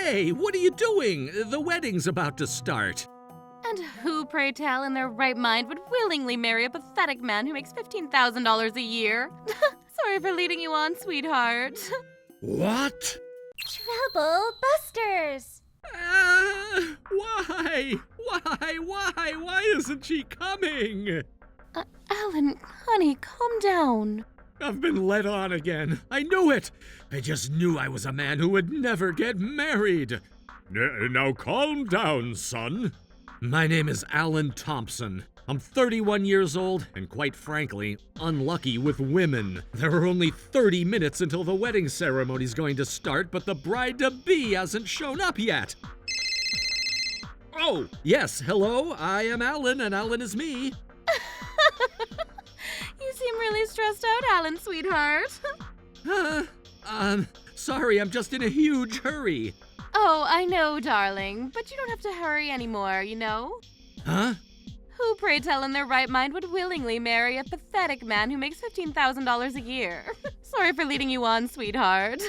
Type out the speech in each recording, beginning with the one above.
Hey, what are you doing? The wedding's about to start. And who, pray tell, in their right mind would willingly marry a pathetic man who makes $15,000 a year? Sorry for leading you on, sweetheart. What? Trouble busters! Why? Why isn't she coming? Alan, honey, calm down. I've been led on again. I knew it. I just knew I was a man who would never get married. Now calm down, son. My name is Alan Thompson. I'm 31 years old and, quite frankly, unlucky with women. There are only 30 minutes until the wedding ceremony's going to start, but the bride-to-be hasn't shown up yet. Oh, yes, hello, I am Alan, and Alan is me. You seem really stressed out, Alan, sweetheart. Sorry, I'm just in a huge hurry. Oh, I know, darling, but you don't have to hurry anymore, you know? Huh? Who, pray tell, in their right mind would willingly marry a pathetic man who makes $15,000 a year? Sorry for leading you on, sweetheart.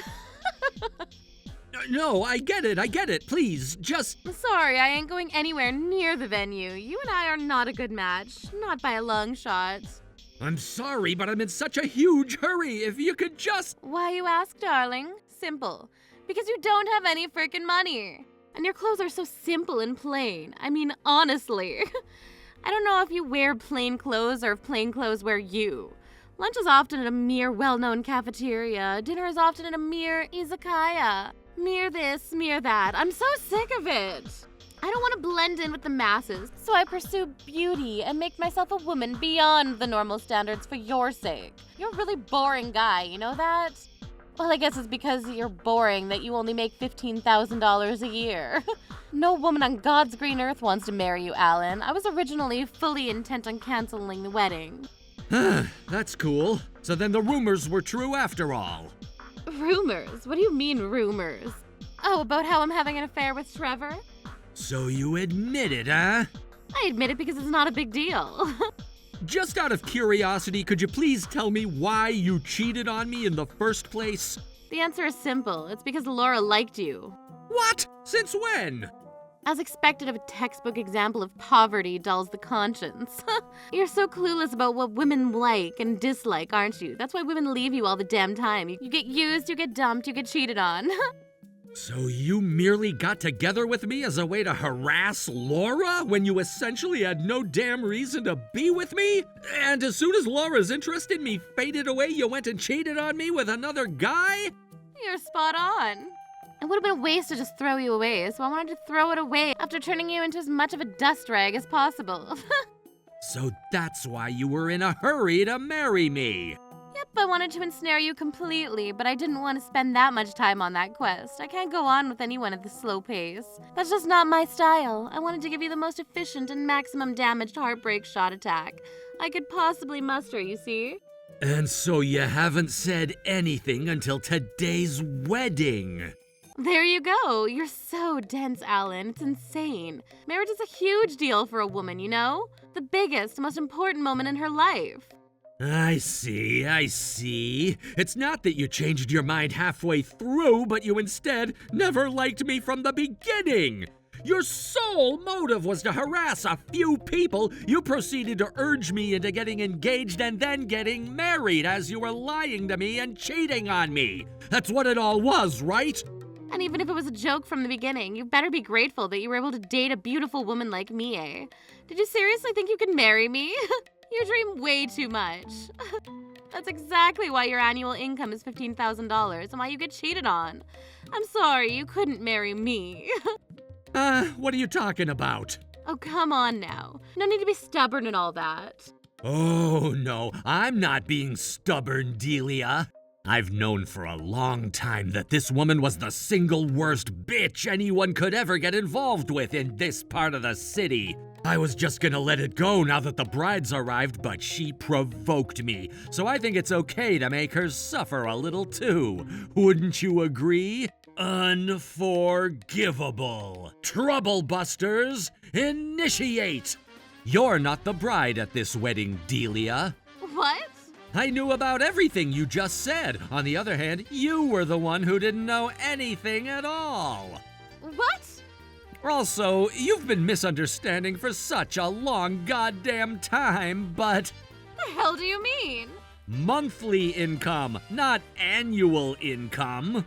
No, I get it. Please, just... Sorry, I ain't going anywhere near the venue. You and I are not a good match. Not by a long shot. I'm sorry, but I'm in such a huge hurry. If you could just... Why, you ask, darling? Simple. Because you don't have any frickin' money. And your clothes are so simple and plain. I mean, honestly. I don't know if you wear plain clothes or if plain clothes wear you. Lunch is often at a mere well-known cafeteria. Dinner is often at a mere izakaya. Mere this, mere that. I'm so sick of it. I don't want to blend in with the masses, so I pursue beauty and make myself a woman beyond the normal standards for your sake. You're a really boring guy, you know that? Well, I guess it's because you're boring that you only make $15,000 a year. No woman on God's green earth wants to marry you, Alan. I was originally fully intent on canceling the wedding. That's cool. So then the rumors were true after all. Rumors? What do you mean, rumors? Oh, about how I'm having an affair with Trevor? So you admit it, huh? I admit it because it's not a big deal. Just out of curiosity, could you please tell me why you cheated on me in the first place? The answer is simple. It's because Laura liked you. What? Since when? As expected of a textbook example of poverty dulls the conscience. You're so clueless about what women like and dislike, aren't you? That's why women leave you all the damn time. You get used, you get dumped, you get cheated on. So you merely got together with me as a way to harass Laura when you essentially had no damn reason to be with me? And as soon as Laura's interest in me faded away, you went and cheated on me with another guy? You're spot on. It would have been a waste to just throw you away, so I wanted to throw it away after turning you into as much of a dust rag as possible. So that's why you were in a hurry to marry me. Yep, I wanted to ensnare you completely, but I didn't want to spend that much time on that quest. I can't go on with anyone at this slow pace. That's just not my style. I wanted to give you the most efficient and maximum damaged heartbreak shot attack I could possibly muster, you see? And so you haven't said anything until today's wedding. There you go. You're so dense, Alan. It's insane. Marriage is a huge deal for a woman, you know? The biggest, most important moment in her life. I see. It's not that you changed your mind halfway through, but you instead never liked me from the beginning. Your sole motive was to harass a few people. You proceeded to urge me into getting engaged and then getting married as you were lying to me and cheating on me. That's what it all was, right? And even if it was a joke from the beginning, you better be grateful that you were able to date a beautiful woman like me, eh? Did you seriously think you could marry me? You dream way too much. That's exactly why your annual income is $15,000 and why you get cheated on. I'm sorry, you couldn't marry me. What are you talking about? Oh, come on now. No need to be stubborn and all that. Oh, no, I'm not being stubborn, Delia. I've known for a long time that this woman was the single worst bitch anyone could ever get involved with in this part of the city. I was just gonna let it go now that the bride's arrived, but she provoked me, so I think it's okay to make her suffer a little too. Wouldn't you agree? Unforgivable. Trouble busters, initiate! You're not the bride at this wedding, Delia. What? I knew about everything you just said. On the other hand, you were the one who didn't know anything at all. What? Also, you've been misunderstanding for such a long goddamn time, but The hell do you mean? monthly income, not annual income.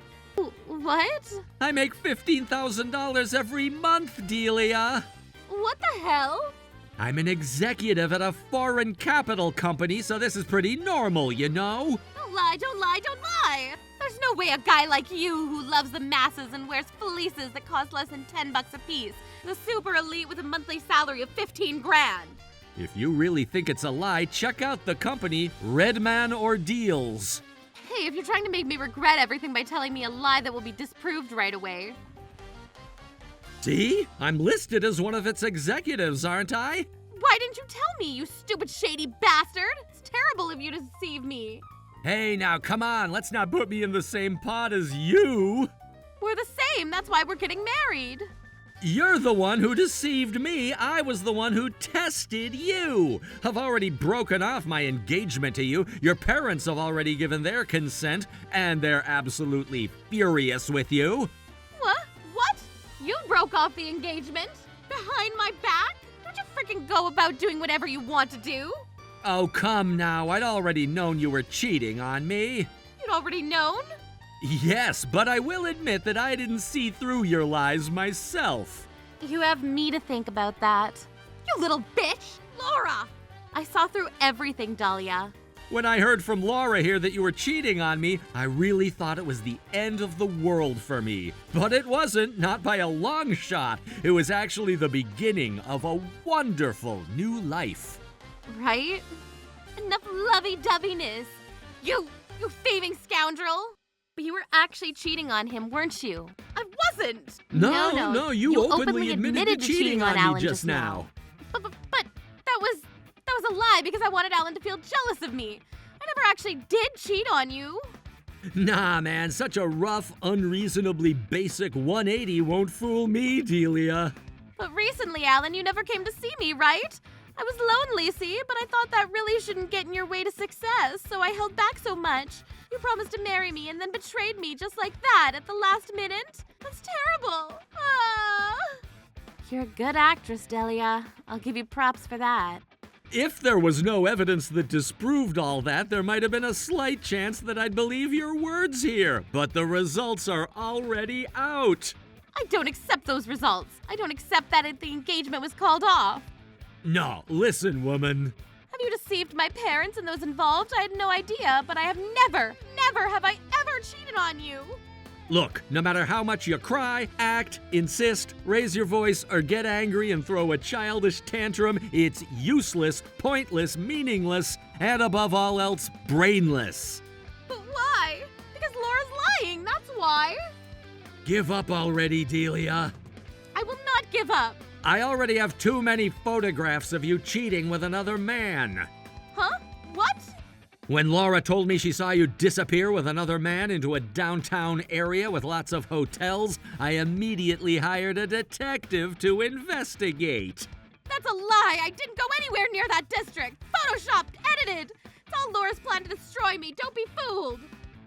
What? I make $15,000 every month, Delia. What the hell? I'm an executive at a foreign capital company, so this is pretty normal, you know? Don't lie, don't lie, don't lie! There's no way a guy like you who loves the masses and wears fleeces that cost less than $10 a piece is a super elite with a monthly salary of 15 grand. If you really think it's a lie, check out the company Redman Ordeals. Hey, if you're trying to make me regret everything by telling me a lie that will be disproved right away. See? I'm listed as one of its executives, aren't I? Why didn't you tell me, you stupid shady bastard? It's terrible of you to deceive me. Hey, now come on, let's not put me in the same pot as you. We're the same, that's why we're getting married. You're the one who deceived me. I was the one who tested you. I've already broken off my engagement to you. Your parents have already given their consent, and they're absolutely furious with you. What? What? You broke off the engagement? Behind my back? Don't you freaking go about doing whatever you want to do? Oh, come now. I'd already known you were cheating on me. You'd already known? Yes, but I will admit that I didn't see through your lies myself. You have me to think about that. You little bitch! Laura! I saw through everything, Delia. When I heard from Laura here that you were cheating on me, I really thought it was the end of the world for me. But it wasn't, not by a long shot. It was actually the beginning of a wonderful new life. Right? Enough lovey-doveyness. You thieving scoundrel! But you were actually cheating on him, weren't you? I wasn't! No, you openly admitted to cheating on Alan me just now. But that was a lie because I wanted Alan to feel jealous of me. I never actually did cheat on you. Nah, man, such a rough, unreasonably basic 180 won't fool me, Delia. But recently, Alan, you never came to see me, right? I was lonely, see, but I thought that really shouldn't get in your way to success, so I held back so much. You promised to marry me and then betrayed me just like that at the last minute? That's terrible. Ah. You're a good actress, Delia. I'll give you props for that. If there was no evidence that disproved all that, there might have been a slight chance that I'd believe your words here. But the results are already out. I don't accept those results. I don't accept that the engagement was called off. No, listen, woman. Have you deceived my parents and those involved? I had no idea, but I have never have I ever cheated on you. Look, no matter how much you cry, act, insist, raise your voice, or get angry and throw a childish tantrum, it's useless, pointless, meaningless, and above all else, brainless. But why? Because Laura's lying, that's why. Give up already, Delia. I will not give up. I already have too many photographs of you cheating with another man. Huh? What? When Laura told me she saw you disappear with another man into a downtown area with lots of hotels, I immediately hired a detective to investigate. That's a lie. I didn't go anywhere near that district. Photoshopped, edited. It's all Laura's plan to destroy me. Don't be fooled.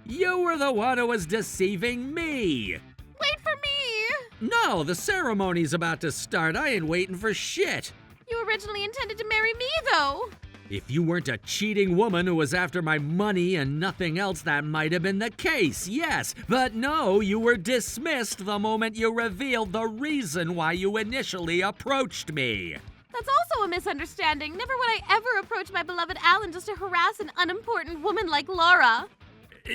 You were the one who was deceiving me. Wait for me. No, the ceremony's about to start. I ain't waiting for shit. You originally intended to marry me, though. If you weren't a cheating woman who was after my money and nothing else, that might have been the case, yes. But no, you were dismissed the moment you revealed the reason why you initially approached me. That's also a misunderstanding. Never would I ever approach my beloved Alan just to harass an unimportant woman like Laura.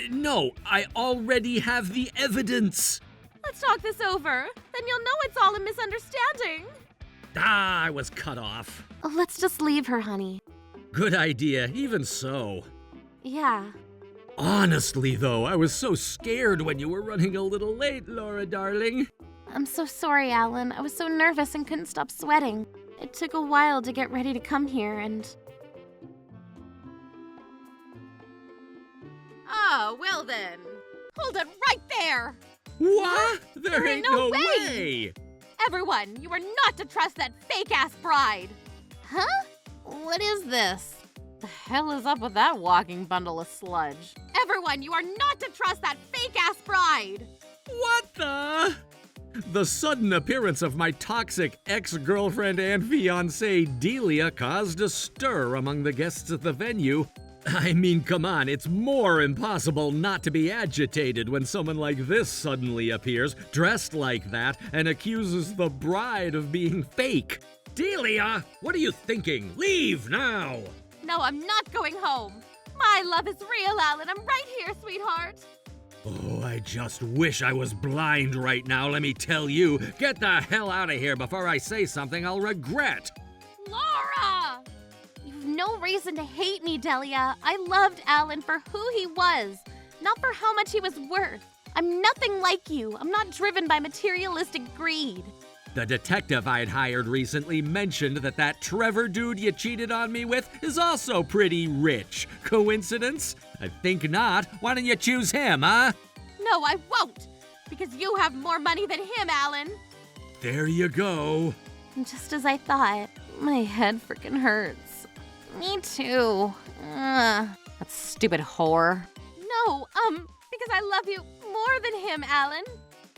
No, I already have the evidence. Let's talk this over. Then you'll know it's all a misunderstanding. I was cut off. Let's just leave her, honey. Good idea, even so. Yeah. Honestly, though, I was so scared when you were running a little late, Laura, darling. I'm so sorry, Alan. I was so nervous and couldn't stop sweating. It took a while to get ready to come here and... Oh, well then. Hold it right there! What? There ain't no way. way! Everyone, you are not to trust that fake-ass bride! Huh? What is this? The hell is up with that walking bundle of sludge? Everyone, you are not to trust that fake-ass bride! What the? The sudden appearance of my toxic ex-girlfriend and fiancée Delia caused a stir among the guests at the venue. I mean, come on, it's more impossible not to be agitated when someone like this suddenly appears, dressed like that, and accuses the bride of being fake. Delia, what are you thinking? Leave now! No, I'm not going home. My love is real, Alan. I'm right here, sweetheart. Oh, I just wish I was blind right now, let me tell you. Get the hell out of here before I say something I'll regret. Laura! You've no reason to hate me, Delia. I loved Alan for who he was, not for how much he was worth. I'm nothing like you. I'm not driven by materialistic greed. The detective I'd hired recently mentioned that Trevor dude you cheated on me with is also pretty rich. Coincidence? I think not. Why don't you choose him, huh? No, I won't. Because you have more money than him, Alan. There you go. Just as I thought. My head freaking hurts. Me too. That stupid whore. No, because I love you more than him, Alan.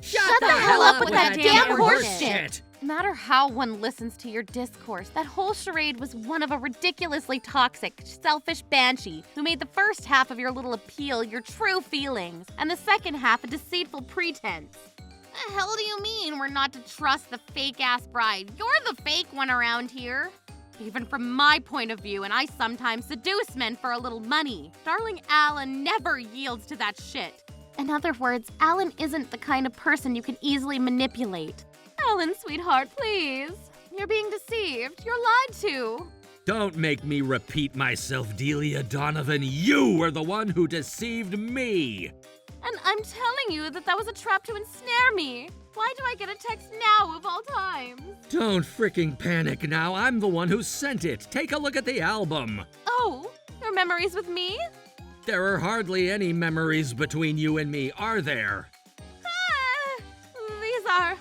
Shut the hell up with that damn horse shit! No matter how one listens to your discourse, that whole charade was one of a ridiculously toxic, selfish banshee who made the first half of your little appeal your true feelings, and the second half a deceitful pretense. The hell do you mean we're not to trust the fake-ass bride? You're the fake one around here. Even from my point of view, and I sometimes seduce men for a little money. Darling Alan never yields to that shit. In other words, Alan isn't the kind of person you can easily manipulate. Alan, sweetheart, please. You're being deceived. You're lied to. Don't make me repeat myself, Delia Donovan. You were the one who deceived me. And I'm telling you that was a trap to ensnare me. Why do I get a text now of all times? Don't freaking panic now. I'm the one who sent it. Take a look at the album. Oh, your memories with me? There are hardly any memories between you and me, are there? These are...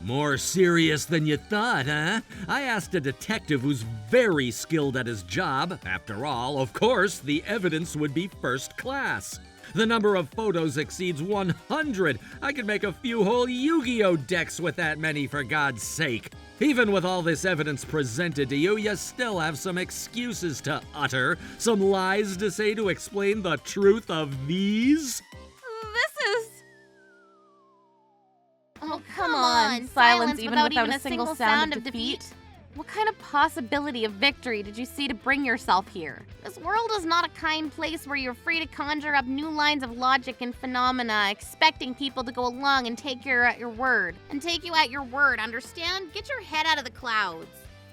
More serious than you thought, huh? I asked a detective who's very skilled at his job. After all, of course, the evidence would be first class. The number of photos exceeds 100. I could make a few whole Yu-Gi-Oh decks with that many, for God's sake. Even with all this evidence presented to you, you still have some excuses to utter, some lies to say to explain the truth of these? This is... Oh, come on. Silence even without a single sound of defeat? What kind of possibility of victory did you see to bring yourself here? This world is not a kind place where you're free to conjure up new lines of logic and phenomena, expecting people to go along and take you at your word. And take you at your word, understand? Get your head out of the clouds.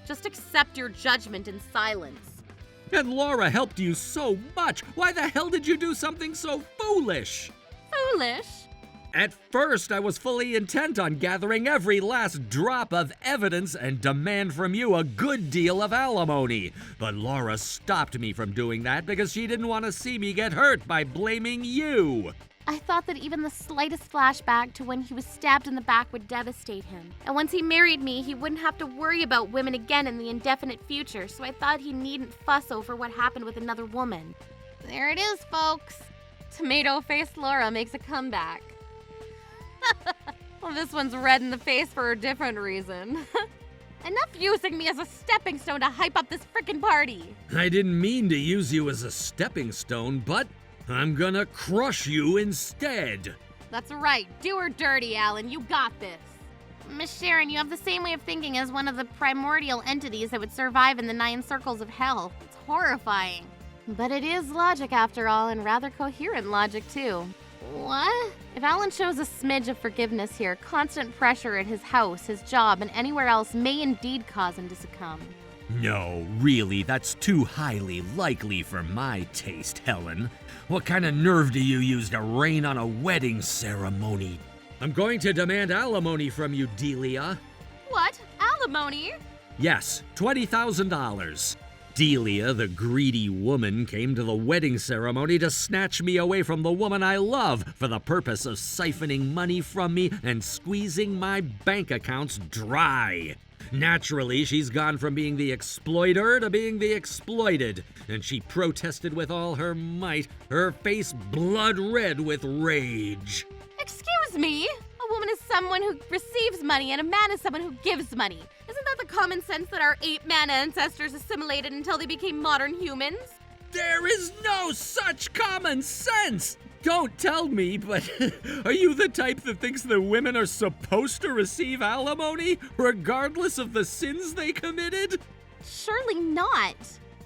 Just accept your judgment in silence. And Laura helped you so much. Why the hell did you do something so foolish? Foolish? At first, I was fully intent on gathering every last drop of evidence and demand from you a good deal of alimony. But Laura stopped me from doing that because she didn't want to see me get hurt by blaming you. I thought that even the slightest flashback to when he was stabbed in the back would devastate him. And once he married me, he wouldn't have to worry about women again in the indefinite future, so I thought he needn't fuss over what happened with another woman. There it is, folks. Tomato-faced Laura makes a comeback. Well, this one's red in the face for a different reason. Enough using me as a stepping stone to hype up this frickin' party. I didn't mean to use you as a stepping stone, but I'm gonna crush you instead. That's right. Do her dirty, Alan. You got this. Miss Sharon, you have the same way of thinking as one of the primordial entities that would survive in the 9 circles of hell. It's horrifying. But it is logic after all, and rather coherent logic too. What? If Alan shows a smidge of forgiveness here, constant pressure at his house, his job, and anywhere else may indeed cause him to succumb. No, really, that's too highly likely for my taste, Helen. What kind of nerve do you use to rain on a wedding ceremony? I'm going to demand alimony from you, Delia. What? Alimony? Yes, $20,000. Delia, the greedy woman, came to the wedding ceremony to snatch me away from the woman I love for the purpose of siphoning money from me and squeezing my bank accounts dry. Naturally, she's gone from being the exploiter to being the exploited, and she protested with all her might, her face blood red with rage. Excuse me? A woman is someone who receives money and a man is someone who gives money. Isn't that the common sense that our ape-man ancestors assimilated until they became modern humans? There is no such common sense! Don't tell me, but are you the type that thinks that women are supposed to receive alimony, regardless of the sins they committed? Surely not.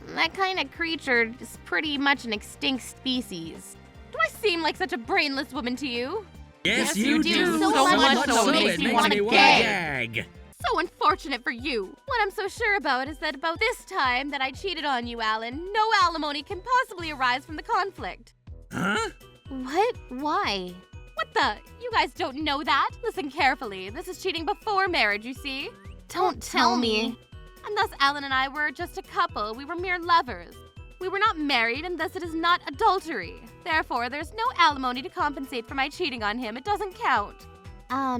That kind of creature is pretty much an extinct species. Do I seem like such a brainless woman to you? Yes, you do. So much so it makes me wanna gag. So unfortunate for you. What I'm so sure about is that about this time that I cheated on you, Alan, no alimony can possibly arise from the conflict. Huh? What? Why? What the? You guys don't know that? Listen carefully. This is cheating before marriage, you see? Don't tell me. And thus Alan and I were just a couple. We were mere lovers. We were not married, and thus it is not adultery. Therefore, there's no alimony to compensate for my cheating on him. It doesn't count.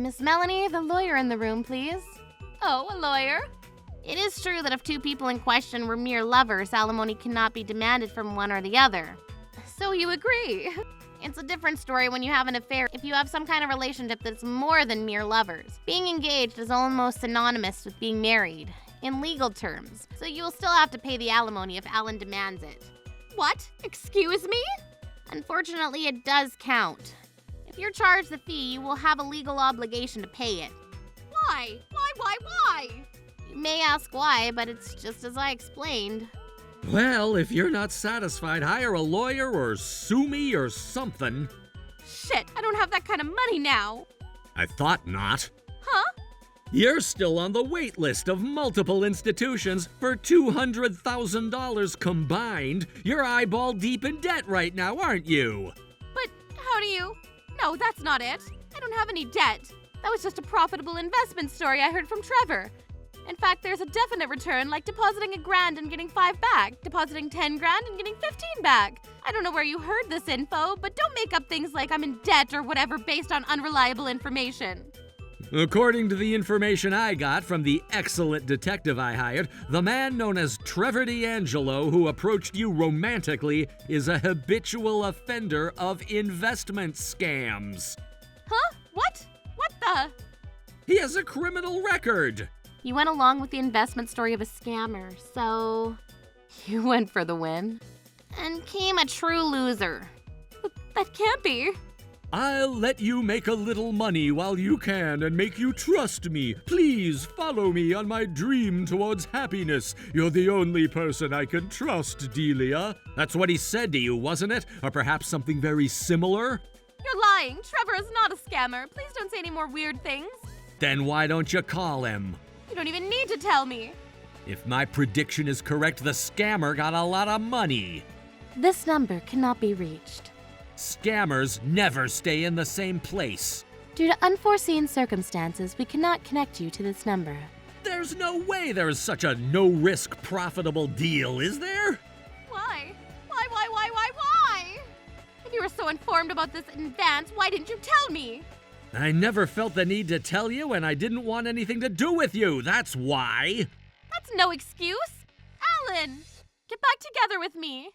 Miss Melanie, the lawyer in the room, please. Oh, a lawyer? It is true that if two people in question were mere lovers, alimony cannot be demanded from one or the other. So you agree? It's a different story when you have an affair if you have some kind of relationship that's more than mere lovers. Being engaged is almost synonymous with being married, in legal terms, so you'll still have to pay the alimony if Alan demands it. What? Excuse me? Unfortunately, it does count. If you're charged the fee, you will have a legal obligation to pay it. Why? Why? You may ask why, but it's just as I explained. Well, if you're not satisfied, hire a lawyer or sue me or something. Shit, I don't have that kind of money now. I thought not. Huh? You're still on the wait list of multiple institutions for $200,000 combined. You're eyeball deep in debt right now, aren't you? But how do you? No, that's not it. I don't have any debt. That was just a profitable investment story I heard from Trevor. In fact, there's a definite return, like depositing $1,000 and getting 5 back, depositing 10 grand and getting 15 back. I don't know where you heard this info, but don't make up things like I'm in debt or whatever based on unreliable information. According to the information I got from the excellent detective I hired, the man known as Trevor D'Angelo, who approached you romantically, is a habitual offender of investment scams. Huh? What? What the? He has a criminal record. You went along with the investment story of a scammer, so you went for the win and came a true loser. But that can't be. I'll let you make a little money while you can and make you trust me. Please follow me on my dream towards happiness. You're the only person I can trust, Delia. That's what he said to you, wasn't it? Or perhaps something very similar? You're lying. Trevor is not a scammer. Please don't say any more weird things. Then why don't you call him? You don't even need to tell me. If my prediction is correct, the scammer got a lot of money. This number cannot be reached. Scammers never stay in the same place. Due to unforeseen circumstances, we cannot connect you to this number. There's no way there is such a no-risk, profitable deal, is there? Why? Why? If you were so informed about this in advance, why didn't you tell me? I never felt the need to tell you, and I didn't want anything to do with you. That's why. That's no excuse. Alan, get back together with me.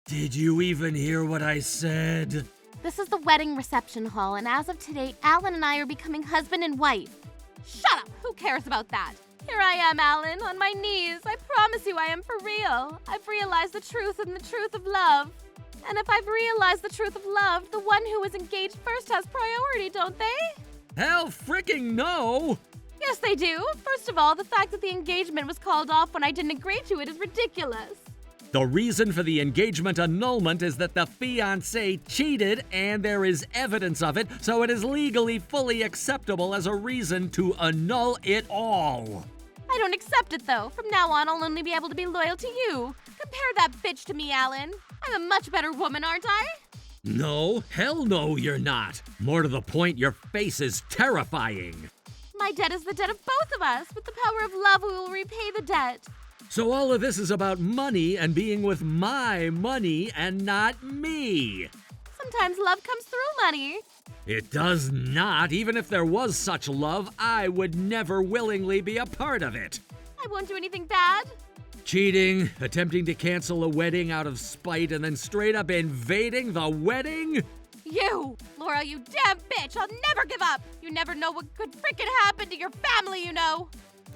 Did you even hear what I said? This is the wedding reception hall, and as of today, Alan and I are becoming husband and wife. Shut up! Who cares about that? Here I am, Alan, on my knees. I promise you I am for real. I've realized the truth and the truth of love. And if I've realized the truth of love, the one who is engaged first has priority, don't they? Hell fricking no! Yes, they do. First of all, the fact that the engagement was called off when I didn't agree to it is ridiculous. The reason for the engagement annulment is that the fiancé cheated and there is evidence of it, so it is legally fully acceptable as a reason to annul it all. I don't accept it, though. From now on, I'll only be able to be loyal to you. Compare that bitch to me, Alan. I'm a much better woman, aren't I? No, hell no, you're not. More to the point, your face is terrifying. My debt is the debt of both of us. With the power of love, we will repay the debt. So all of this is about money and being with my money and not me. Sometimes love comes through money. It does not. Even if there was such love, I would never willingly be a part of it. I won't do anything bad. Cheating, attempting to cancel a wedding out of spite, and then straight up invading the wedding? You! Laura, you damn bitch! I'll never give up! You never know what could frickin' happen to your family, you know!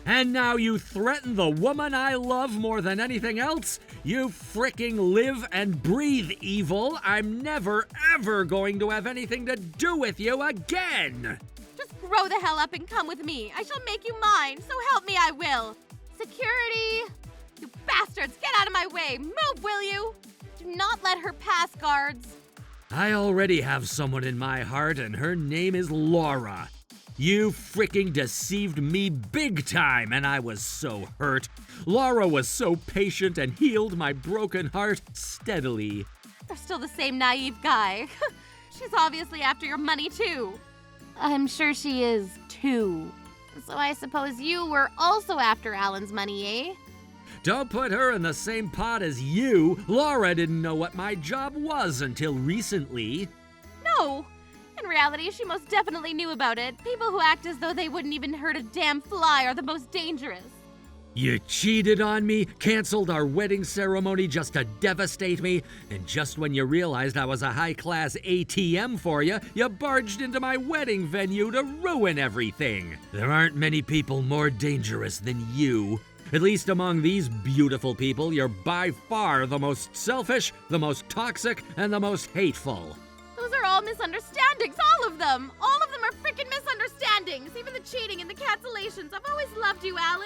And now you threaten the woman I love more than anything else? You fricking live and breathe evil. I'm never, ever going to have anything to do with you again! Just grow the hell up and come with me. I shall make you mine, so help me I will. Security! You bastards, get out of my way! Move, will you? Do not let her pass, guards. I already have someone in my heart, and her name is Laura. You fricking deceived me big time, and I was so hurt. Laura was so patient and healed my broken heart steadily. They're still the same naive guy. She's obviously after your money, too. I'm sure she is, too. So I suppose you were also after Alan's money, eh? Don't put her in the same pot as you. Laura didn't know what my job was until recently. No! In reality, she most definitely knew about it. People who act as though they wouldn't even hurt a damn fly are the most dangerous. You cheated on me, canceled our wedding ceremony just to devastate me, and just when you realized I was a high-class ATM for you, you barged into my wedding venue to ruin everything. There aren't many people more dangerous than you. At least among these beautiful people, you're by far the most selfish, the most toxic, and the most hateful. Those are all misunderstandings, all of them! All of them are freaking misunderstandings! Even the cheating and the cancellations. I've always loved you, Alan!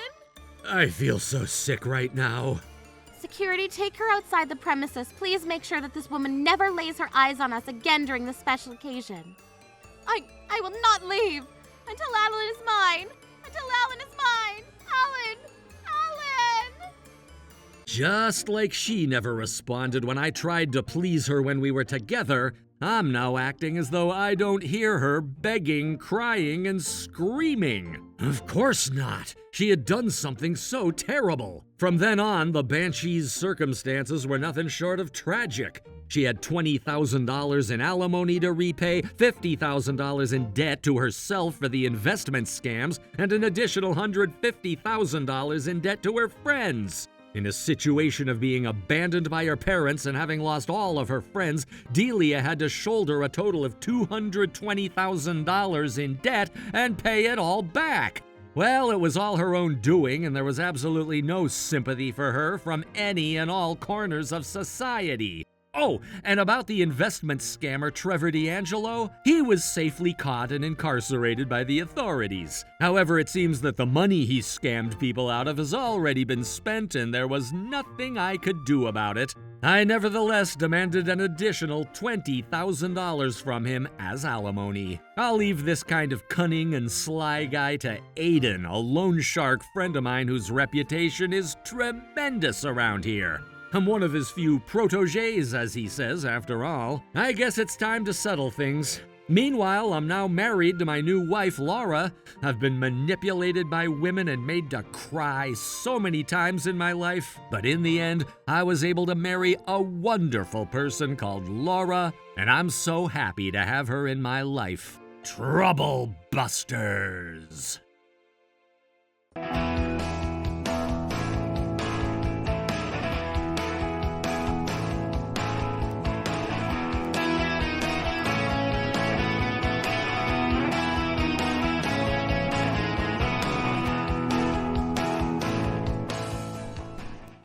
I feel so sick right now. Security, take her outside the premises. Please make sure that this woman never lays her eyes on us again during this special occasion. I will not leave until Alan is mine! Until Alan is mine! Alan! Alan! Just like she never responded when I tried to please her when we were together, I'm now acting as though I don't hear her begging, crying, and screaming. Of course not. She had done something so terrible. From then on, the Banshee's circumstances were nothing short of tragic. She had $20,000 in alimony to repay, $50,000 in debt to herself for the investment scams, and an additional $150,000 in debt to her friends. In a situation of being abandoned by her parents and having lost all of her friends, Delia had to shoulder a total of $220,000 in debt and pay it all back. Well, it was all her own doing, and there was absolutely no sympathy for her from any and all corners of society. Oh, and about the investment scammer Trevor D'Angelo, he was safely caught and incarcerated by the authorities. However, it seems that the money he scammed people out of has already been spent, and there was nothing I could do about it. I nevertheless demanded an additional $20,000 from him as alimony. I'll leave this kind of cunning and sly guy to Aiden, a loan shark friend of mine whose reputation is tremendous around here. I'm one of his few protégés, as he says, after all. I guess it's time to settle things. Meanwhile, I'm now married to my new wife, Laura. I've been manipulated by women and made to cry so many times in my life. But in the end, I was able to marry a wonderful person called Laura, and I'm so happy to have her in my life. Trouble Busters!